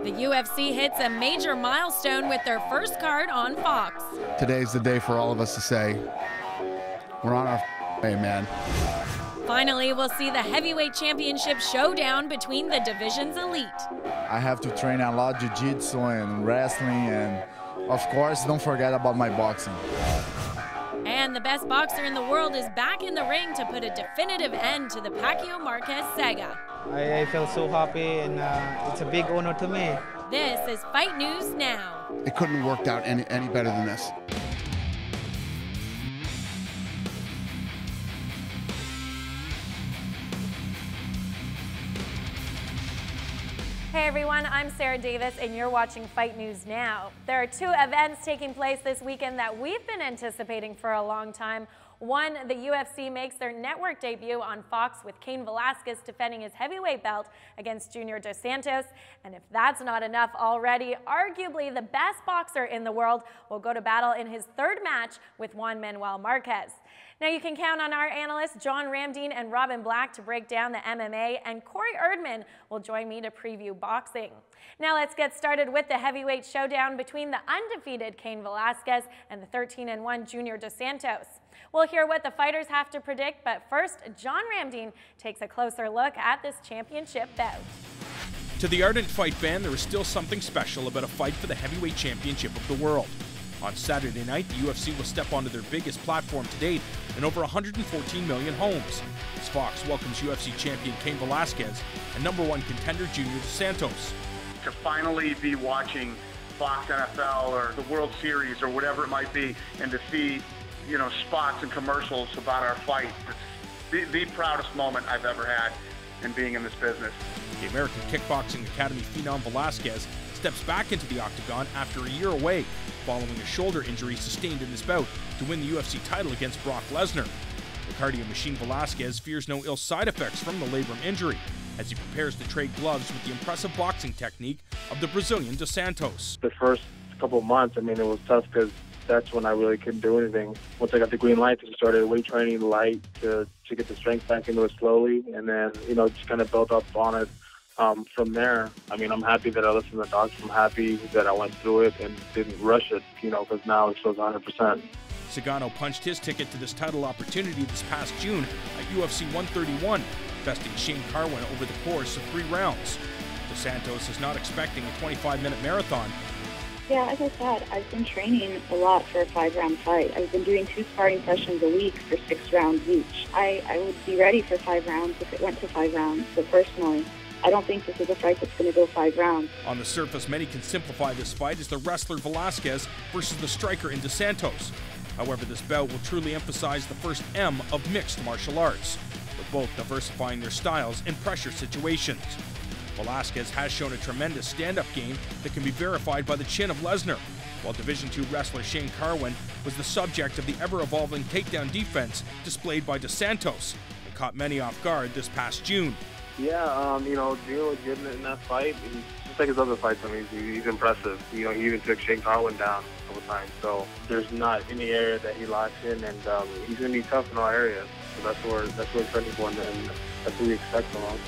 The UFC hits a major milestone with their first card on Fox. Today's the day for all of us to say, we're on our way, man. Finally, we'll see the heavyweight championship showdown between the division's elite. I have to train a lot of jiu-jitsu and wrestling, and of course, don't forget about my boxing. And the best boxer in the world is back in the ring to put a definitive end to the Pacquiao-Marquez saga. I feel so happy, and it's a big honor to me. This is Fight News Now. It couldn't have worked out any better than this. Hey everyone, I'm Sarah Davis and you're watching Fight News Now. There are two events taking place this weekend that we've been anticipating for a long time. One, the UFC makes their network debut on Fox with Cain Velasquez defending his heavyweight belt against Junior Dos Santos. And if that's not enough already, arguably the best boxer in the world will go to battle in his third match with Juan Manuel Marquez. Now you can count on our analysts John Ramdeen and Robin Black to break down the MMA, and Cory Herbman will join me to preview boxing. Now let's get started with the heavyweight showdown between the undefeated Cain Velasquez and the 13-1 Junior Dos Santos. We'll hear what the fighters have to predict, but first, John Ramdeen takes a closer look at this championship bout. To the ardent fight fan, there is still something special about a fight for the heavyweight championship of the world. On Saturday night, the UFC will step onto their biggest platform to date in over 114 million homes, as Fox welcomes UFC champion Cain Velasquez and #1 contender Junior Dos Santos. To finally be watching Fox NFL or the World Series or whatever it might be, and to see, you know, spots and commercials about our fight, it's the proudest moment I've ever had in being in this business. The American Kickboxing Academy phenom Velasquez steps back into the octagon after a year away, following a shoulder injury sustained in his bout to win the UFC title against Brock Lesnar. The cardio machine Velasquez fears no ill side effects from the labrum injury, as he prepares to trade gloves with the impressive boxing technique of the Brazilian Dos Santos. The first couple of months, I mean, it was tough because that's when I really couldn't do anything. Once I got the green light, I started weight training light to get the strength back into it slowly, and then, you know, just kind of built up on it. From there, I mean, I'm happy that I listened to the doctor. I'm happy that I went through it and didn't rush it, you know, because now it shows 100%. Cigano punched his ticket to this title opportunity this past June at UFC 131, besting Shane Carwin over the course of 3 rounds. Dos Santos is not expecting a 25-minute marathon. Yeah, as I said, I've been training a lot for a 5-round fight. I've been doing 2 sparring sessions a week for 6 rounds each. I would be ready for 5 rounds if it went to 5 rounds, but personally, I don't think this is a fight that's going to go 5 rounds. On the surface, many can simplify this fight as the wrestler Velasquez versus the striker in Dos Santos. However, this bout will truly emphasize the first M of mixed martial arts, with both diversifying their styles in pressure situations. Velasquez has shown a tremendous stand-up game that can be verified by the chin of Lesnar, while Division II wrestler Shane Carwin was the subject of the ever-evolving takedown defense displayed by Dos Santos and caught many off guard this past June. Yeah, you know, Gio was good in that fight. He's just like his other fights. I mean, he's impressive. You know, he even took Shane Carwin down a couple times. So there's not any area that he locks in, and he's going to be tough in all areas. So that's where he's trending for, and that's what we expect from him.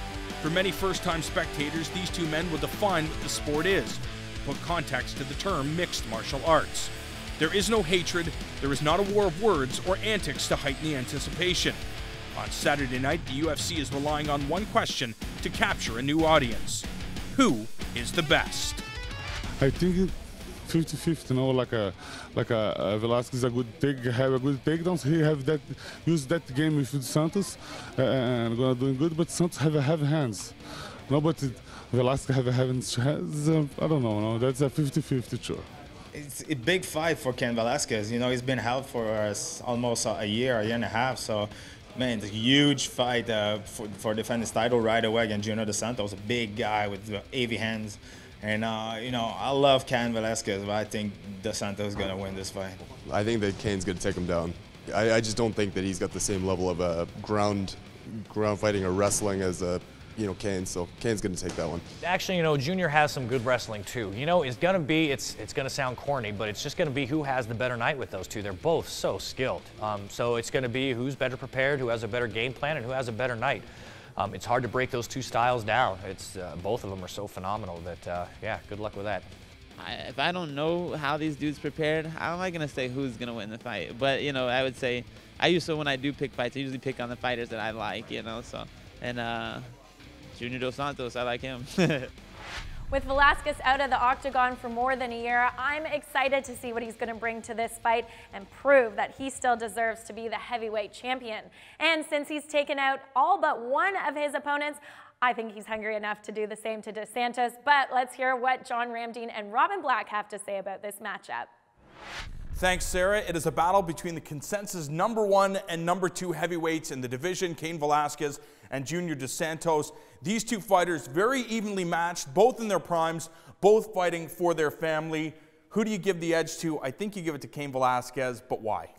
For many first-time spectators, these two men will define what the sport is, to put context to the term mixed martial arts. There is no hatred, there is not a war of words or antics to heighten the anticipation. On Saturday night, the UFC is relying on one question to capture a new audience. Who is the best? I think 50-50, you know, like a Velasquez have a good takedowns. He have that, use that game with Santos and gonna doing good, but Santos have hands. No, but Velasquez have hands. I don't know, no, that's a 50-50 sure. It's a big fight for Cain Velasquez. You know, he's been out for almost a year and a half, so man, it's a huge fight for defending his title right away against Junior Dos Santos, a big guy with heavy hands. And, you know, I love Cain Velasquez, but I think Dos Santos is going to win this fight. I think that Cain's going to take him down. I just don't think that he's got the same level of ground fighting or wrestling as Cain, so Cain's going to take that one. Actually, you know, Junior has some good wrestling too. You know, it's going to sound corny, but it's just going to be who has the better night with those two. They're both so skilled. So it's going to be who's better prepared, who has a better game plan, and who has a better night. it's hard to break those two styles down. It's both of them are so phenomenal that, yeah, good luck with that. If I don't know how these dudes prepared, how am I going to say who's going to win the fight? But, you know, I would say, when I do pick fights, I usually pick on the fighters that I like, you know, so. And Junior Dos Santos, I like him. With Velasquez out of the octagon for more than a year, I'm excited to see what he's going to bring to this fight and prove that he still deserves to be the heavyweight champion. And since he's taken out all but one of his opponents, I think he's hungry enough to do the same to Dos Santos. But let's hear what John Ramdeen and Robin Black have to say about this matchup. Thanks, Sarah. It is a battle between the consensus #1 and #2 heavyweights in the division, Cain Velasquez and Junior Dos Santos. These two fighters very evenly matched, both in their primes, both fighting for their family. Who do you give the edge to? I think you give it to Cain Velasquez, but why?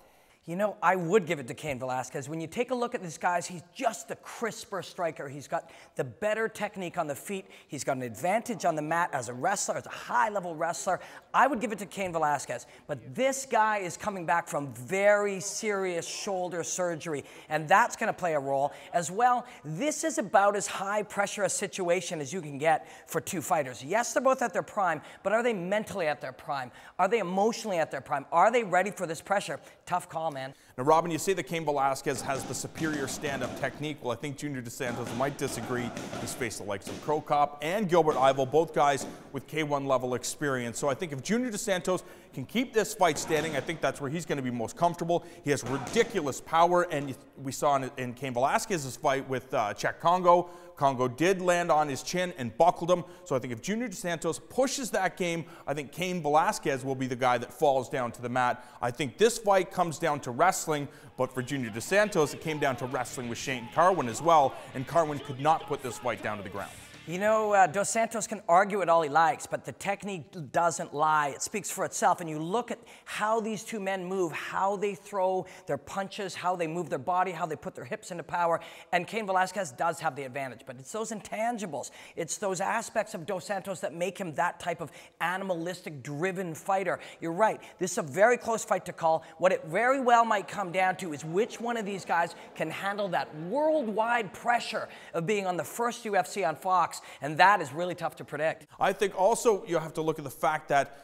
You know, I would give it to Cain Velasquez. When you take a look at this guy, he's just a crisper striker. He's got the better technique on the feet. He's got an advantage on the mat as a wrestler, as a high-level wrestler. I would give it to Cain Velasquez. But this guy is coming back from very serious shoulder surgery, and that's going to play a role. As well, this is about as high-pressure a situation as you can get for two fighters. Yes, they're both at their prime, but are they mentally at their prime? Are they emotionally at their prime? Are they ready for this pressure? Tough call, man. Now, Robin, you say that Cain Velasquez has the superior stand-up technique. Well, I think Junior Dos Santos might disagree. He's faced the likes of Crow Cop and Gilbert Ivel, both guys with K1 level experience. So I think if Junior Dos Santos can keep this fight standing, I think that's where he's going to be most comfortable. He has ridiculous power, and we saw in Cain Velasquez's fight with Czech Congo. Congo did land on his chin and buckled him. So I think if Junior Dos Santos pushes that game, I think Cain Velasquez will be the guy that falls down to the mat. I think this fight comes down to wrestling, but for Junior Dos Santos, it came down to wrestling with Shane Carwin as well, and Carwin could not put this fight down to the ground. You know, Dos Santos can argue it all he likes, but the technique doesn't lie. It speaks for itself. And you look at how these two men move, how they throw their punches, how they move their body, how they put their hips into power. And Cain Velasquez does have the advantage, but it's those intangibles. It's those aspects of Dos Santos that make him that type of animalistic, driven fighter. You're right. This is a very close fight to call. What it very well might come down to is which one of these guys can handle that worldwide pressure of being on the first UFC on Fox. And that is really tough to predict. I think also you have to look at the fact that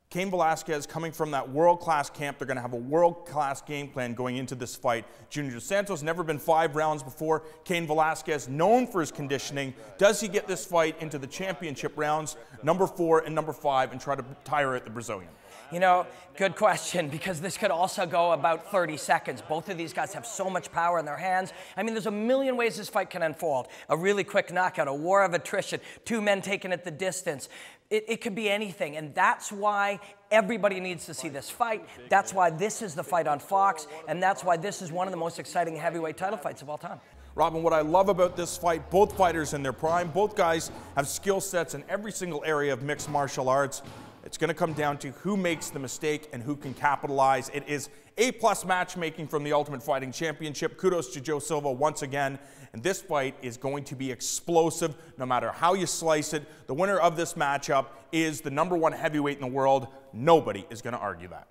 Cain Velasquez coming from that world-class camp, they're going to have a world-class game plan going into this fight. Junior Dos Santos never been 5 rounds before. Cain Velasquez known for his conditioning. Does he get this fight into the championship rounds, #4 and #5, and try to tire at the Brazilian? You know, good question, because this could also go about 30 seconds. Both of these guys have so much power in their hands. I mean, there's a million ways this fight can unfold. A really quick knockout, a war of attrition, two men taken at the distance. It could be anything, and that's why everybody needs to see this fight. That's why this is the fight on Fox, and that's why this is one of the most exciting heavyweight title fights of all time. Robin, what I love about this fight, both fighters in their prime, both guys have skill sets in every single area of mixed martial arts. It's going to come down to who makes the mistake and who can capitalize. It is A+ matchmaking from the Ultimate Fighting Championship. Kudos to Joe Silva once again. And this fight is going to be explosive no matter how you slice it. The winner of this matchup is the #1 heavyweight in the world. Nobody is going to argue that.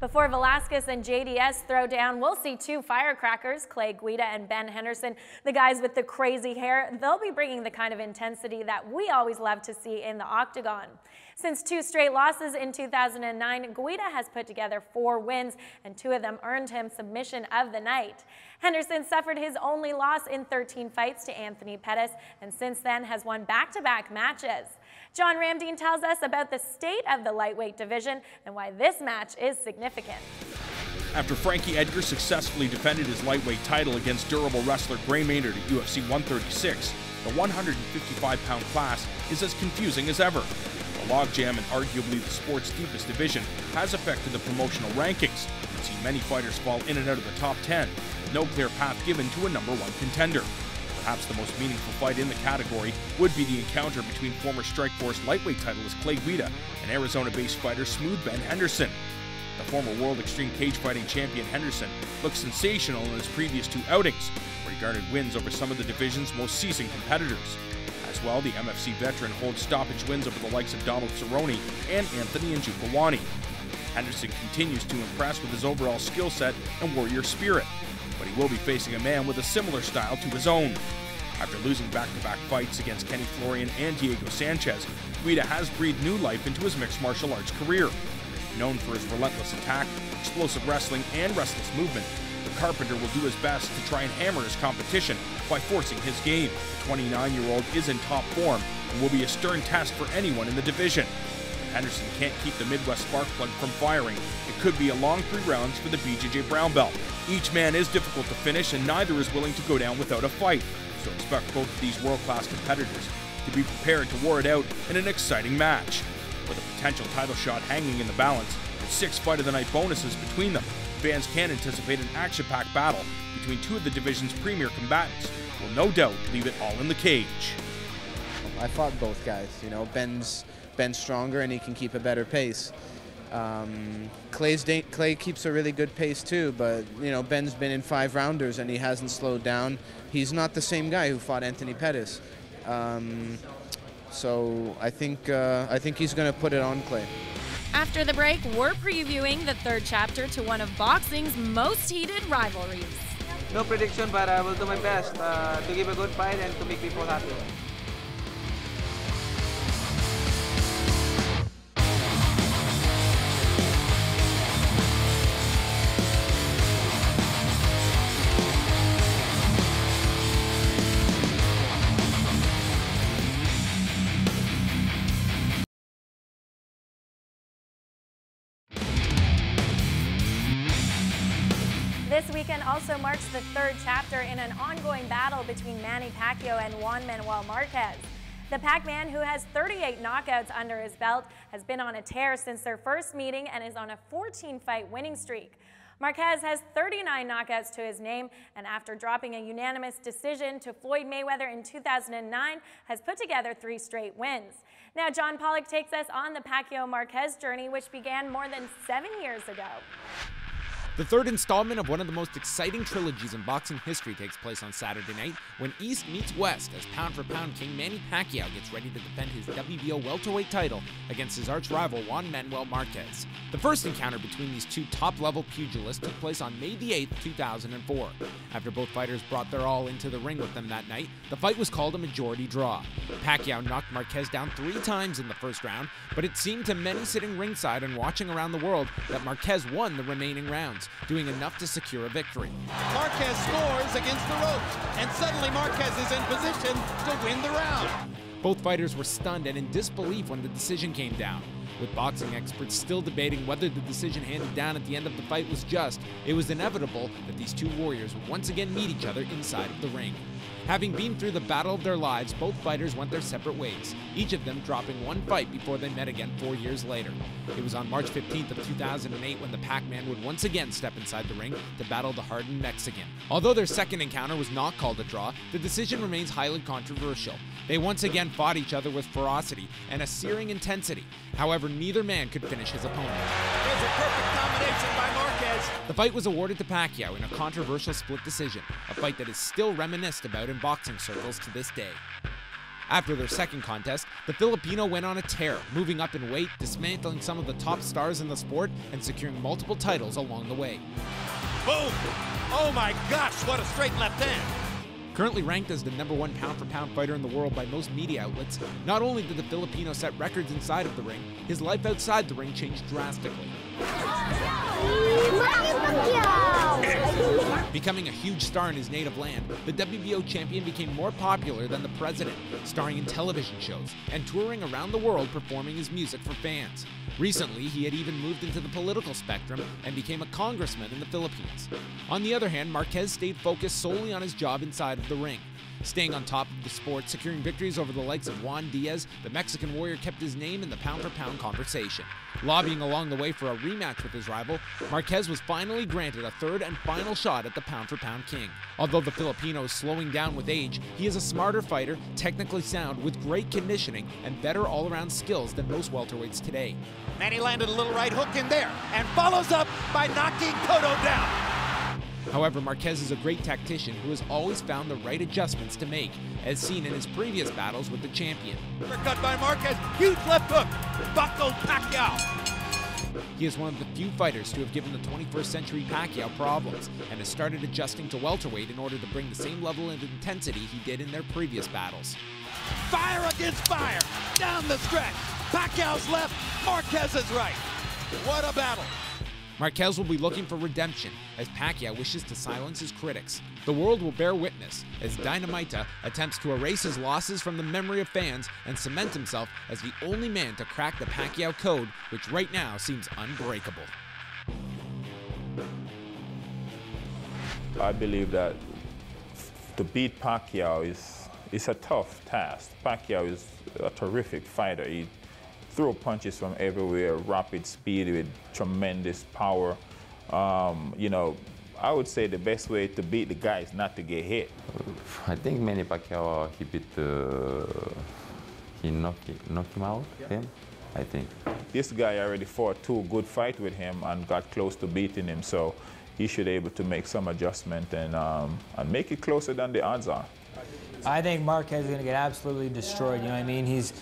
Before Velasquez and JDS throw down, we'll see two firecrackers, Clay Guida and Ben Henderson, the guys with the crazy hair. They'll be bringing the kind of intensity that we always love to see in the octagon. Since 2 straight losses in 2009, Guida has put together 4 wins, and 2 of them earned him submission of the night. Henderson suffered his only loss in 13 fights to Anthony Pettis, and since then has won back-to-back matches. John Ramdeen tells us about the state of the lightweight division and why this match is significant. After Frankie Edgar successfully defended his lightweight title against durable wrestler Gray Maynard at UFC 136, the 155-pound class is as confusing as ever. The logjam in arguably the sport's deepest division has affected the promotional rankings. We've seen many fighters fall in and out of the top 10, with no clear path given to a #1 contender. Perhaps the most meaningful fight in the category would be the encounter between former Strikeforce lightweight titleist Clay Guida and Arizona-based fighter Smooth Ben Henderson. The former World Extreme Cage Fighting champion Henderson looked sensational in his previous 2 outings, where he garnered wins over some of the division's most seasoned competitors. As well, the MFC veteran holds stoppage wins over the likes of Donald Cerrone and Anthony Njokuani. Henderson continues to impress with his overall skill set and warrior spirit, but he will be facing a man with a similar style to his own. After losing back-to-back fights against Kenny Florian and Diego Sanchez, Guida has breathed new life into his mixed martial arts career. Known for his relentless attack, explosive wrestling, and restless movement, the Carpenter will do his best to try and hammer his competition by forcing his game. The 29-year-old is in top form and will be a stern test for anyone in the division. If Henderson can't keep the Midwest spark plug from firing, it could be a long 3 rounds for the BJJ brown belt. Each man is difficult to finish, and neither is willing to go down without a fight, so expect both of these world-class competitors to be prepared to war it out in an exciting match. With a potential title shot hanging in the balance and 6 Fight of the Night bonuses between them, fans can anticipate an action-packed battle between 2 of the division's premier combatants who will no doubt leave it all in the cage. I fought both guys. You know, Ben's stronger and he can keep a better pace. Clay keeps a really good pace too, but you know, Ben's been in 5-rounders and he hasn't slowed down. He's not the same guy who fought Anthony Pettis. So I think he's going to put it on Clay. After the break, we're previewing the 3rd chapter to one of boxing's most heated rivalries. No prediction, but I will do my best to give a good fight and to make people happy. This weekend also marks the 3rd chapter in an ongoing battle between Manny Pacquiao and Juan Manuel Marquez. The Pac-Man, who has 38 knockouts under his belt, has been on a tear since their first meeting and is on a 14-fight winning streak. Marquez has 39 knockouts to his name, and after dropping a unanimous decision to Floyd Mayweather in 2009, has put together 3 straight wins. Now, John Pollock takes us on the Pacquiao-Marquez journey, which began more than 7 years ago. The 3rd installment of one of the most exciting trilogies in boxing history takes place on Saturday night when East meets West as pound-for-pound king Manny Pacquiao gets ready to defend his WBO welterweight title against his arch-rival Juan Manuel Marquez. The first encounter between these 2 top-level pugilists took place on May the 8th, 2004. After both fighters brought their all into the ring with them that night, the fight was called a majority draw. Pacquiao knocked Marquez down 3 times in the first round, but it seemed to many sitting ringside and watching around the world that Marquez won the remaining rounds, doing enough to secure a victory. Marquez scores against the ropes, and suddenly Marquez is in position to win the round. Both fighters were stunned and in disbelief when the decision came down. With boxing experts still debating whether the decision handed down at the end of the fight was just, it was inevitable that these 2 warriors would once again meet each other inside of the ring. Having been through the battle of their lives, both fighters went their separate ways, each of them dropping 1 fight before they met again 4 years later. It was on March 15th of 2008 when the Pac-Man would once again step inside the ring to battle the hardened Mexican. Although their second encounter was not called a draw, the decision remains highly controversial. They once again fought each other with ferocity and a searing intensity. However, neither man could finish his opponent. Here's a perfect combination by Marquez. The fight was awarded to Pacquiao in a controversial split decision, a fight that is still reminisced about in boxing circles to this day. After their second contest, the Filipino went on a tear, moving up in weight, dismantling some of the top stars in the sport, and securing multiple titles along the way. Boom! Oh my gosh, what a straight left hand! Currently ranked as the #1 pound-for-pound fighter in the world by most media outlets, not only did the Filipino set records inside of the ring, his life outside the ring changed drastically. Becoming a huge star in his native land, the WBO champion became more popular than the president, starring in television shows and touring around the world performing his music for fans. Recently, he had even moved into the political spectrum and became a congressman in the Philippines. On the other hand, Marquez stayed focused solely on his job inside of the ring. Staying on top of the sport, securing victories over the likes of Juan Diaz, the Mexican warrior kept his name in the pound-for-pound conversation. Lobbying along the way for a rematch with his rival, Marquez was finally granted a 3rd and final shot at the pound-for-pound king. Although the Filipino is slowing down with age, he is a smarter fighter, technically sound, with great conditioning and better all-around skills than most welterweights today. Manny landed a little right hook in there and follows up by knocking Cotto down. However, Marquez is a great tactician who has always found the right adjustments to make, as seen in his previous battles with the champion. Cut by Marquez, huge left hook, buckled Pacquiao. He is one of the few fighters to have given the 21st century Pacquiao problems and has started adjusting to welterweight in order to bring the same level of intensity he did in their previous battles. Fire against fire, down the stretch. Pacquiao's left, Marquez's right. What a battle. Marquez will be looking for redemption as Pacquiao wishes to silence his critics. The world will bear witness as Dynamita attempts to erase his losses from the memory of fans and cement himself as the only man to crack the Pacquiao code, which right now seems unbreakable. I believe that to beat Pacquiao is a tough task. Pacquiao is a terrific fighter. He throw punches from everywhere, rapid speed with tremendous power. You know, I would say the best way to beat the guy is not to get hit. I think Manny Pacquiao, he knocked him out, him, I think. This guy already fought 2 good fights with him and got close to beating him, so he should be able to make some adjustment and make it closer than the odds are. I think Marquez is going to get absolutely destroyed, you know what I mean? He's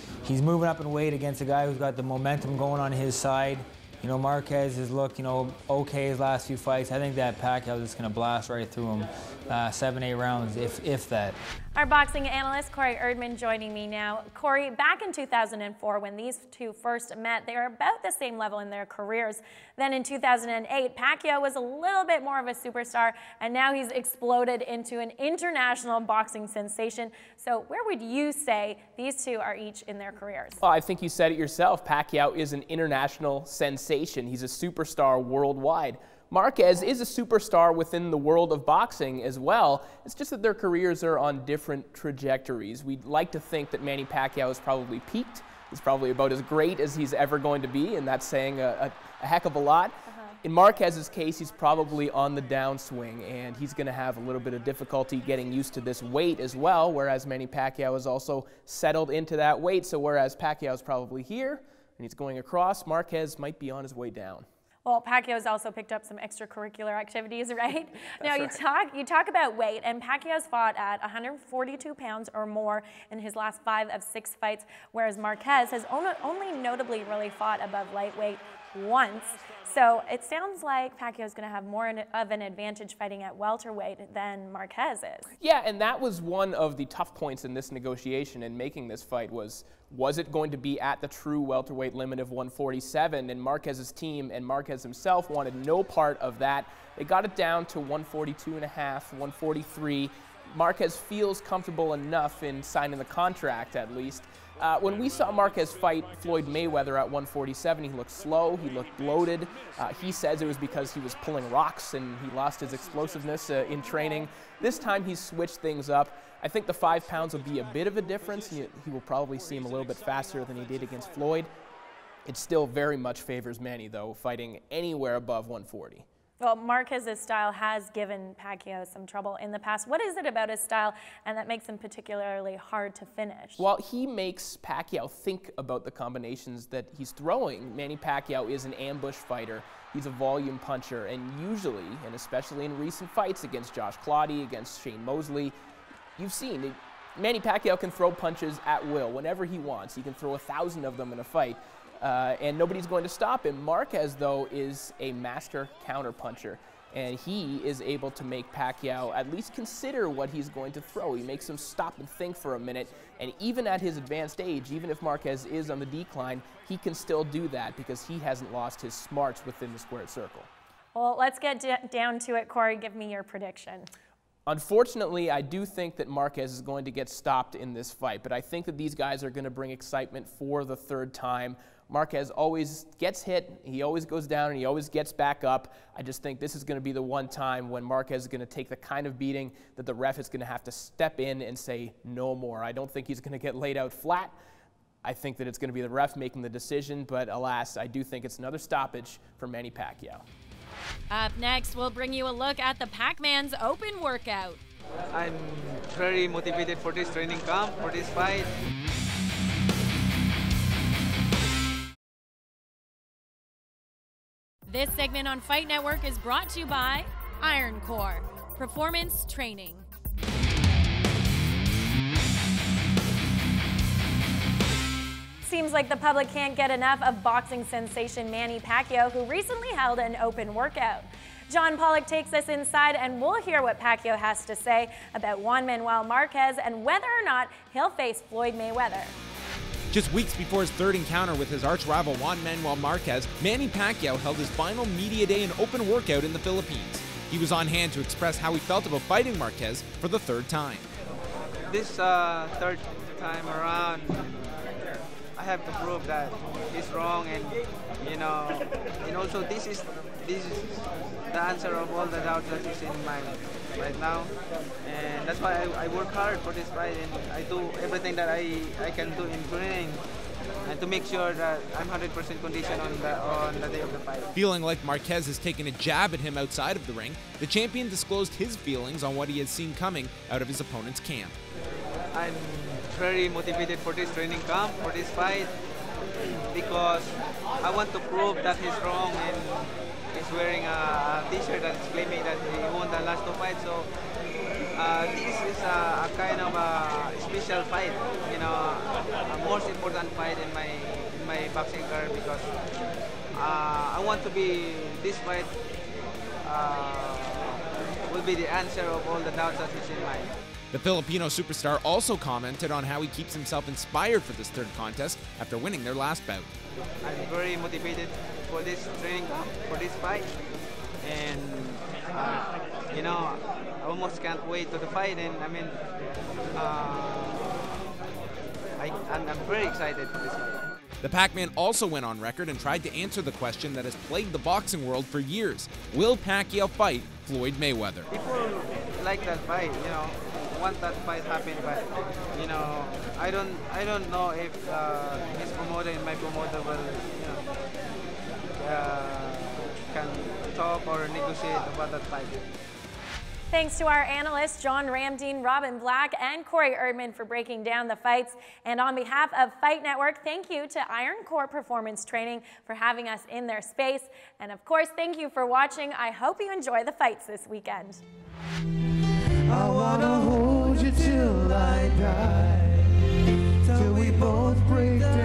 moving up in weight against a guy who's got the momentum going on his side. You know, Marquez has looked, you know, okay his last few fights. I think that Pacquiao is going to blast right through him, 7-8 rounds, if that. Our boxing analyst, Cory Herbman, joining me now. Cory, back in 2004, when these two first met, they were about the same level in their careers. Then in 2008, Pacquiao was a little bit more of a superstar, and now he's exploded into an international boxing sensation. So where would you say these two are each in their careers? Well, I think you said it yourself. Pacquiao is an international sensation. He's a superstar worldwide. Marquez is a superstar within the world of boxing as well. It's just that their careers are on different trajectories. We'd like to think that Manny Pacquiao has probably peaked. He's probably about as great as he's ever going to be, and that's saying a heck of a lot. In Marquez's case, he's probably on the downswing, and he's going to have a little bit of difficulty getting used to this weight as well, whereas Manny Pacquiao has also settled into that weight. So whereas Pacquiao's probably here and he's going across, Marquez might be on his way down. Well, Pacquiao's also picked up some extracurricular activities, right? Now, you talk about weight, and Pacquiao's fought at 142 pounds or more in his last 5 of 6 fights, whereas Marquez has only notably really fought above lightweight once. So it sounds like Pacquiao's going to have more of an advantage fighting at welterweight than Marquez is. Yeah, and that was one of the tough points in this negotiation and making this fight was it going to be at the true welterweight limit of 147? And Marquez's team and Marquez himself wanted no part of that. They got it down to 142.5, 143. Marquez feels comfortable enough in signing the contract, at least. When we saw Marquez fight Floyd Mayweather at 147, he looked slow, he looked bloated. He says it was because he was pulling rocks and he lost his explosiveness in training. This time he's switched things up. I think the 5 pounds will be a bit of a difference. He will probably seem a little bit faster than he did against Floyd. It still very much favors Manny, though, fighting anywhere above 140. Well, Marquez's style has given Pacquiao some trouble in the past. What is it about his style and that makes him particularly hard to finish? Well, he makes Pacquiao think about the combinations that he's throwing. Manny Pacquiao is an ambush fighter. He's a volume puncher, and usually, and especially in recent fights against Josh Clottey, against Shane Mosley, you've seen Manny Pacquiao can throw punches at will whenever he wants. He can throw 1,000 of them in a fight. And nobody's going to stop him. Marquez, though, is a master counterpuncher, and he is able to make Pacquiao at least consider what he's going to throw. He makes him stop and think for a minute, and even at his advanced age, even if Marquez is on the decline, he can still do that because he hasn't lost his smarts within the squared circle. Well, let's get down to it, Cory. Give me your prediction. Unfortunately, I do think that Marquez is going to get stopped in this fight, but I think that these guys are going to bring excitement for the 3rd time. Marquez always gets hit, he always goes down, and he always gets back up. I just think this is going to be the one time when Marquez is going to take the kind of beating that the ref is going to have to step in and say no more. I don't think he's going to get laid out flat. I think that it's going to be the ref making the decision, but alas, I do think it's another stoppage for Manny Pacquiao. Up next, we'll bring you a look at the Pac-Man's open workout. I'm very motivated for this training camp, for this fight. This segment on Fight Network is brought to you by Iron Core Performance Training. Seems like the public can't get enough of boxing sensation Manny Pacquiao, who recently held an open workout. John Pollock takes us inside, and we'll hear what Pacquiao has to say about Juan Manuel Marquez and whether or not he'll face Floyd Mayweather. Just weeks before his third encounter with his arch-rival Juan Manuel Marquez, Manny Pacquiao held his final media day and open workout in the Philippines. He was on hand to express how he felt about fighting Marquez for the third time. This third time around, I have to prove that he's wrong, and and also this is the answer of all the doubts that is in my mind right now, and that's why I work hard for this fight, and I do everything that I can do in training, and to make sure that I'm 100% condition on the day of the fight. Feeling like Marquez has taken a jab at him outside of the ring, the champion disclosed his feelings on what he had seen coming out of his opponent's camp. I'm very motivated for this training camp, for this fight, because I want to prove that he's wrong, and he's wearing a t-shirt that's claiming that he won the last two fights. So this is a kind of a special fight, a most important fight in my boxing career, because I want to be, this fight will be the answer of all the doubts that is in mind. The Filipino superstar also commented on how he keeps himself inspired for this third contest after winning their last bout. I'm very motivated for this training camp, for this fight, and I almost can't wait to the fight, and I mean, I'm very excited for this fight. The Pac-Man also went on record and tried to answer the question that has plagued the boxing world for years. Will Pacquiao fight Floyd Mayweather? People like that fight, want that fight happen, but I don't know if his promoter and my promoter will can talk or negotiate about that fight. Thanks to our analysts, John Ramdeen, Robin Black, and Cory Herbman for breaking down the fights. And on behalf of Fight Network, thank you to Iron Core Performance Training for having us in their space. And of course, thank you for watching. I hope you enjoy the fights this weekend. I wanna hold you till I die, till we both break down.